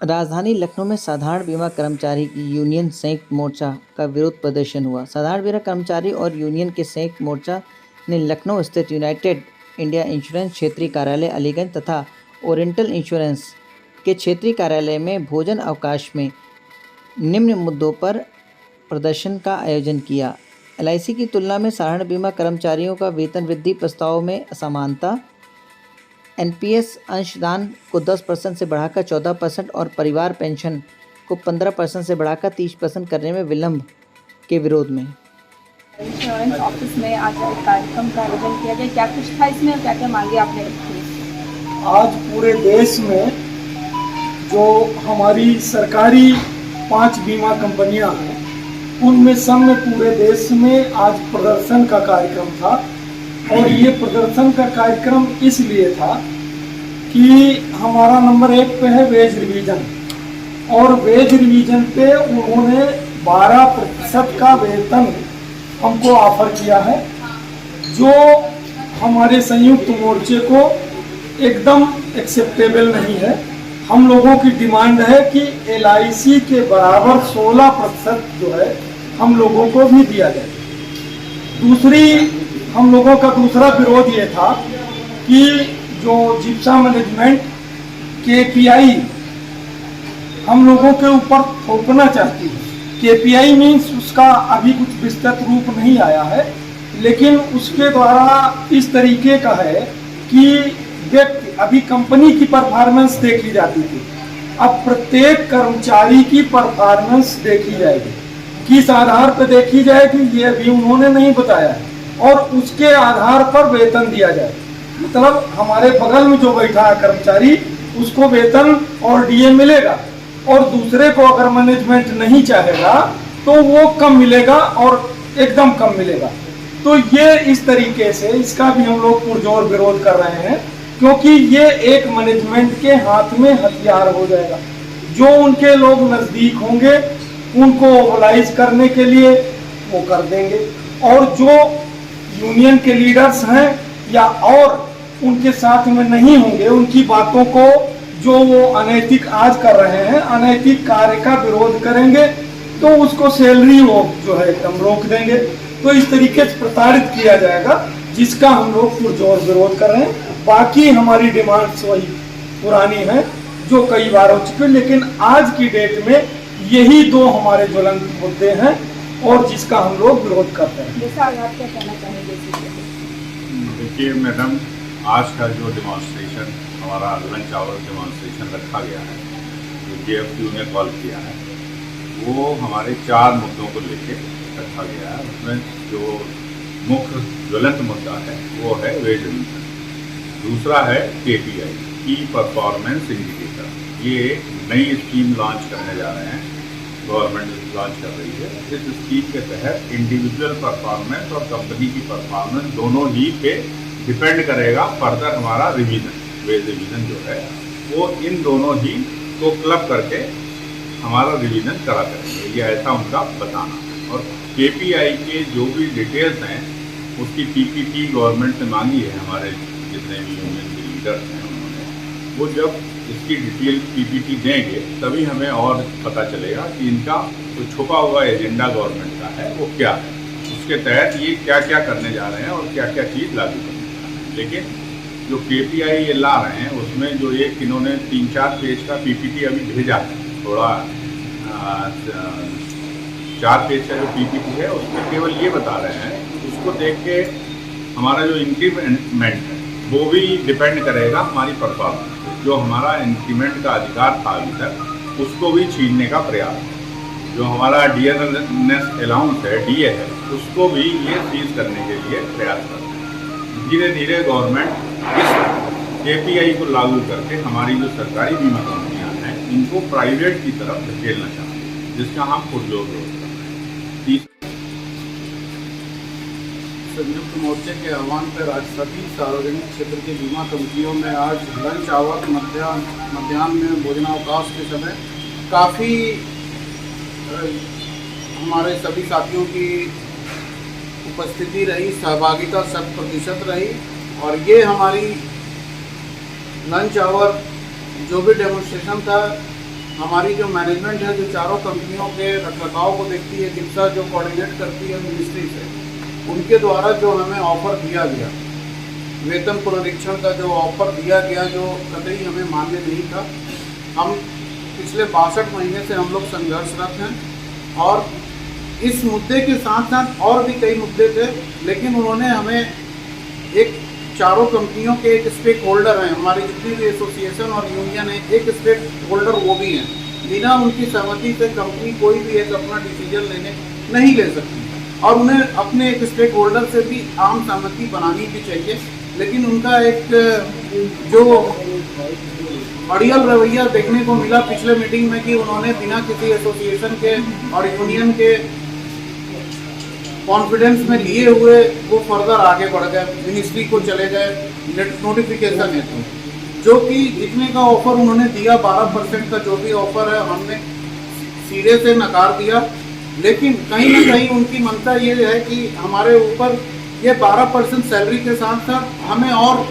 राजधानी लखनऊ में साधारण बीमा कर्मचारी की यूनियन संयुक्त मोर्चा का विरोध प्रदर्शन हुआ। साधारण बीमा कर्मचारी और यूनियन के संयुक्त मोर्चा ने लखनऊ स्थित यूनाइटेड इंडिया इंश्योरेंस क्षेत्रीय कार्यालय अलीगंज तथा ओरिएंटल इंश्योरेंस के क्षेत्रीय कार्यालय में भोजन अवकाश में निम्न मुद्दों पर प्रदर्शन का आयोजन किया। एलआईसी की तुलना में साधारण बीमा कर्मचारियों का वेतन वृद्धि प्रस्ताव में असमानता, एनपीएस अंशदान को 10% से बढ़ाकर 14% और परिवार पेंशन को 15% से बढ़ाकर 30% करने में विलंब के विरोध में इंश्योरेंस ऑफिस में आज एक कार्यक्रम का आयोजन किया गया। क्या कुछ था इसमें और क्या क्या मांगे आपने रखी? आज पूरे देश में जो हमारी सरकारी 5 बीमा कंपनियां हैं, उनमें सब में पूरे देश में आज प्रदर्शन का कार्यक्रम था। और ये प्रदर्शन का कार्यक्रम इसलिए था कि हमारा नंबर 1 पे है वेज रिवीजन, और वेज रिवीजन पे उन्होंने 12% का वेतन हमको ऑफर किया है, जो हमारे संयुक्त मोर्चे को एकदम एक्सेप्टेबल नहीं है। हम लोगों की डिमांड है कि एलआईसी के बराबर 16% जो है हम लोगों को भी दिया जाए। हम लोगों का दूसरा विरोध ये था कि जो जिप्सा मैनेजमेंट केपीआई हम लोगों के ऊपर थोपना चाहती है। केपीआई मीन्स उसका अभी कुछ विस्तृत रूप नहीं आया है, लेकिन उसके द्वारा इस तरीके का है कि व्यक्ति अभी कंपनी की परफॉर्मेंस देखी जाती थी, अब प्रत्येक कर्मचारी की परफॉर्मेंस देखी जाएगी। किस आधार पर देखी जाएगी ये अभी उन्होंने नहीं बताया है, और उसके आधार पर वेतन दिया जाए। मतलब हमारे बगल में जो बैठा है कर्मचारी, उसको वेतन और डीए मिलेगा, और दूसरे को अगर मैनेजमेंट नहीं चाहेगा तो वो कम मिलेगा और एकदम कम मिलेगा। तो ये इस तरीके से इसका भी हम लोग पुरजोर विरोध कर रहे हैं, क्योंकि ये एक मैनेजमेंट के हाथ में हथियार हो जाएगा। जो उनके लोग नज़दीक होंगे उनको मोबिलाइज करने के लिए वो कर देंगे, और जो यूनियन के लीडर्स हैं या और उनके साथ में नहीं होंगे, उनकी बातों को जो वो अनैतिक आज कर रहे हैं, अनैतिक कार्य का विरोध करेंगे, तो उसको सैलरी वो जो है एकदम रोक देंगे। तो इस तरीके से प्रताड़ित किया जाएगा, जिसका हम लोग पुरजोर विरोध कर रहे हैं। बाकी हमारी डिमांड्स वही पुरानी है जो कई बार हो चुकी, लेकिन आज की डेट में यही 2 हमारे ज्वलंत मुद्दे हैं और जिसका हम लोग विरोध करते हैं। आप क्या कहना चाहेंगे? देखिए मैडम, आज का जो डेमोन्स्ट्रेशन हमारा लंच आवर डेमोन्स्ट्रेशन रखा गया है, जो जेएफयू ने कॉल किया है, वो हमारे 4 मुद्दों को लेके रखा गया है। उसमें जो मुख्य ज्वलंत मुद्दा है वो है वेज रिवीजन, दूसरा है केपीआई की परफॉर्मेंस इंडिकेटर। ये एक नई स्कीम लॉन्च करने जा रहे हैं, गवर्नमेंट लॉन्च कर रही है। इस स्कीम के तहत इंडिविजुअल परफॉर्मेंस और कंपनी की परफॉर्मेंस दोनों ही पे डिपेंड करेगा फर्दर हमारा रिवीजन, वेज रिवीजन जो है वो इन दोनों ही को क्लब करके हमारा रिवीजन करा करेंगे, ये ऐसा उनका बताना। और केपीआई के जो भी डिटेल्स हैं उसकी पीपीटी गवर्नमेंट से मांगी है, हमारे जितने भी यूनियन के लीडर्स हैं उन्होंने, वो जब इसकी डिटेल पीपीटी देंगे तभी हमें और पता चलेगा कि इनका जो छुपा हुआ एजेंडा गवर्नमेंट का है वो क्या है, उसके तहत ये क्या क्या करने जा रहे हैं और क्या क्या चीज़ लागू करने जा रहे हैं। लेकिन जो केपीआई ये ला रहे हैं उसमें जो एक इन्होंने 3-4 पेज का पीपीटी अभी भेजा है, थोड़ा 4 पेज का जो पीपीटी है उसमें केवल ये बता रहे हैं, उसको देख के हमारा जो इंक्रीमेंट है वो भी डिपेंड करेगा हमारी परफॉर्मेंस। जो हमारा इंक्रीमेंट का अधिकार था अभी तक, उसको भी छीनने का प्रयास है। जो हमारा डीएनएस अलाउंस है, डीए है, उसको भी ये सीज करने के लिए प्रयास कर रहे हैं। धीरे धीरे गवर्नमेंट इस केपीआई को लागू करके हमारी जो सरकारी बीमा कंपनियां हैं इनको प्राइवेट की तरफ धकेलना चाहती है, जिसका हम पुरजोर विरोध कर रहे हैं। संयुक्त मोर्चे के आह्वान पर आज सभी सार्वजनिक क्षेत्र की बीमा कंपनियों में आज लंच आवर मध्याह्न में भोजनावकाश के समय काफ़ी हमारे सभी साथियों की उपस्थिति रही, सहभागिता 100% रही। और ये हमारी लंच आवर जो भी डेमोन्स्ट्रेशन था हमारी जो मैनेजमेंट है, जो चारों कंपनियों के रखरखाव को देखती है, जिप्सा जो कोऑर्डिनेट करती है मिनिस्ट्री से, उनके द्वारा जो हमें ऑफर दिया गया, वेतन पुनरीक्षण का जो ऑफर दिया गया, जो कतई हमें मान्य नहीं था। हम पिछले 62 महीने से हम लोग संघर्षरत हैं और इस मुद्दे के साथ साथ और भी कई मुद्दे थे, लेकिन उन्होंने हमें एक चारों कंपनियों के एक स्टेक होल्डर हैं, हमारी जितनी भी एसोसिएशन और यूनियन है, एक स्टेक होल्डर वो भी हैं। बिना उनकी सहमति से कंपनी कोई भी एक अपना डिसीजन लेने नहीं ले सकती और उन्हें अपने एक स्टेक होल्डर से भी आम सहमति बनानी भी चाहिए। लेकिन उनका एक जो अड़ियल रवैया देखने को मिला पिछले मीटिंग में कि उन्होंने बिना किसी एसोसिएशन के और यूनियन के कॉन्फिडेंस में लिए हुए वो फर्दर आगे बढ़ गए, मिनिस्ट्री को चले गए नोटिफिकेशन है तो, जो कि जितने का ऑफर उन्होंने दिया 12% का जो भी ऑफर है हमने सिरे से नकार दिया। लेकिन कहीं ना कहीं उनकी मंशा ये है कि हमारे ऊपर ये 12% सैलरी के साथ साथ हमें और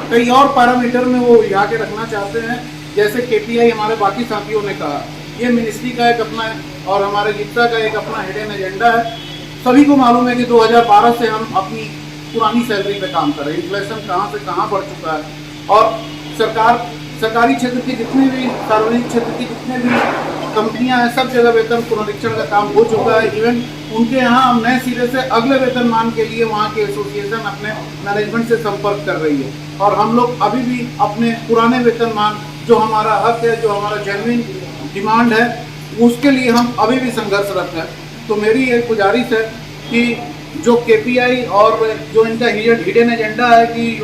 कई और पैरामीटर में वो उलझा के रखना चाहते हैं, जैसे KPI हमारे बाकी साथियों ने कहा। ये मिनिस्ट्री का एक अपना और हमारे जिप्सा का एक अपना हिडन एजेंडा है। सभी को मालूम है कि 2012 से हम अपनी पुरानी सैलरी पे काम कर रहे हैं, इन्फ्लेशन कहाँ से कहाँ बढ़ चुका है और सरकारी क्षेत्र की जितने भी सार्वजनिक क्षेत्र की जितने भी कंपनियां हैं, सब जगह वेतन पुनरीक्षण का काम हो चुका है। इवन उनके यहाँ हम नए सिरे से अगले वेतनमान के लिए वहाँ के एसोसिएशन अपने मैनेजमेंट से संपर्क कर रही है और हम लोग अभी भी अपने पुराने वेतनमान जो हमारा हक है, जो हमारा जेन्युइन डिमांड है, उसके लिए हम अभी भी संघर्षरत हैं। तो मेरी एक गुजारिश है कि जो KPI और जो इनका हिडन एजेंडा है कि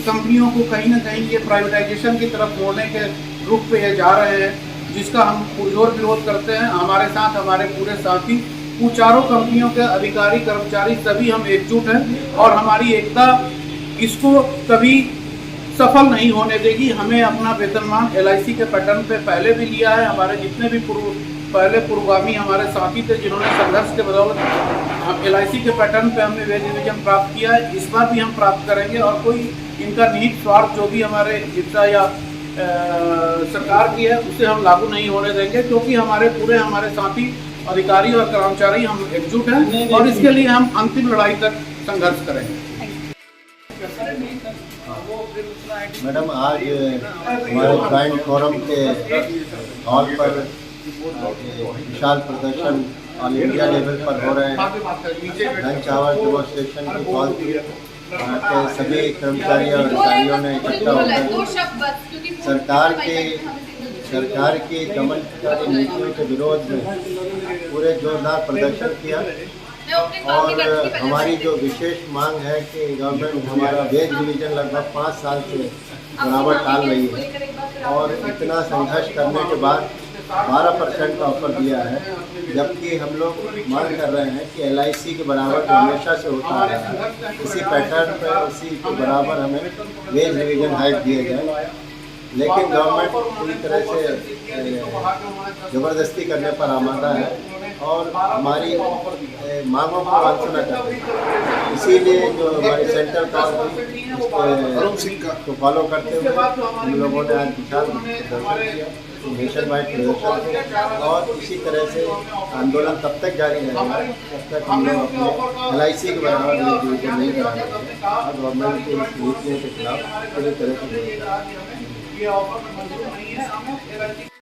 कंपनियों को कहीं ना कहीं ये प्राइवेटाइजेशन की तरफ मोड़ने के रुख पे ये जा रहे हैं, जिसका हम पुरजोर विरोध करते हैं। हमारे साथ हमारे पूरे साथी, वो चारों कंपनियों के अधिकारी कर्मचारी सभी हम एकजुट हैं और हमारी एकता इसको कभी सफल नहीं होने देगी। हमें अपना वेतनमान LIC के पैटर्न पे पहले भी लिया है। हमारे जितने भी पहले पूर्वगामी हमारे साथी थे जिन्होंने संघर्ष के बदौलत LIC के पैटर्न पे हमने वेज रिविजन प्राप्त किया है, इस बार भी हम प्राप्त करेंगे और कोई इनका निहित स्वार्थ जो भी हमारे जिप्सा या सरकार की है उसे हम लागू नहीं होने देंगे, क्योंकि हमारे साथी अधिकारी और कर्मचारी हम एकजुट हैं और इसके लिए हम अंतिम लड़ाई तक संघर्ष करेंगे। मैडम, आज हमारे ज्वाइंट फोरम के हॉल पर विशाल प्रदर्शन ऑल इंडिया लेवल पर हो रहे हैं। लंच आवर डेमोन्स्ट्रेशन की कॉल के सभी कर्मचारी और अधिकारियों ने इकट्ठा होकर सरकार की दमनकारी नीतियों के विरोध में पूरे जोरदार प्रदर्शन किया और हमारी जो विशेष मांग है कि गवर्नमेंट हमारा वेज रिविजन लगभग 5 साल से बराबर टाल रही है और इतना संघर्ष करने के बाद 12% का ऑफर दिया है, जबकि हम लोग मांग कर रहे हैं कि LIC के बराबर जो हमेशा से होता है इसी पैटर्न पर उसी के बराबर हमें वेज रिविजन हाइक दिए जाए। लेकिन गवर्नमेंट पूरी तरह से ज़बरदस्ती करने पर आमादा है और हमारी मांगों को अनसुना करते हैं। इसीलिए जो हमारी सेंट्रल पावर को फॉलो करते हुए हम लोगों ने आज विशाल प्रदर्शन किया, नेशन वाइड प्रदर्शन, और इसी तरह से आंदोलन तब तक जारी रहेगा जब तक हम लोग अपने LIC के बराबर डिवीजन नहीं कराएंगे और गवर्नमेंट की नीतियों के खिलाफ पूरी तरह से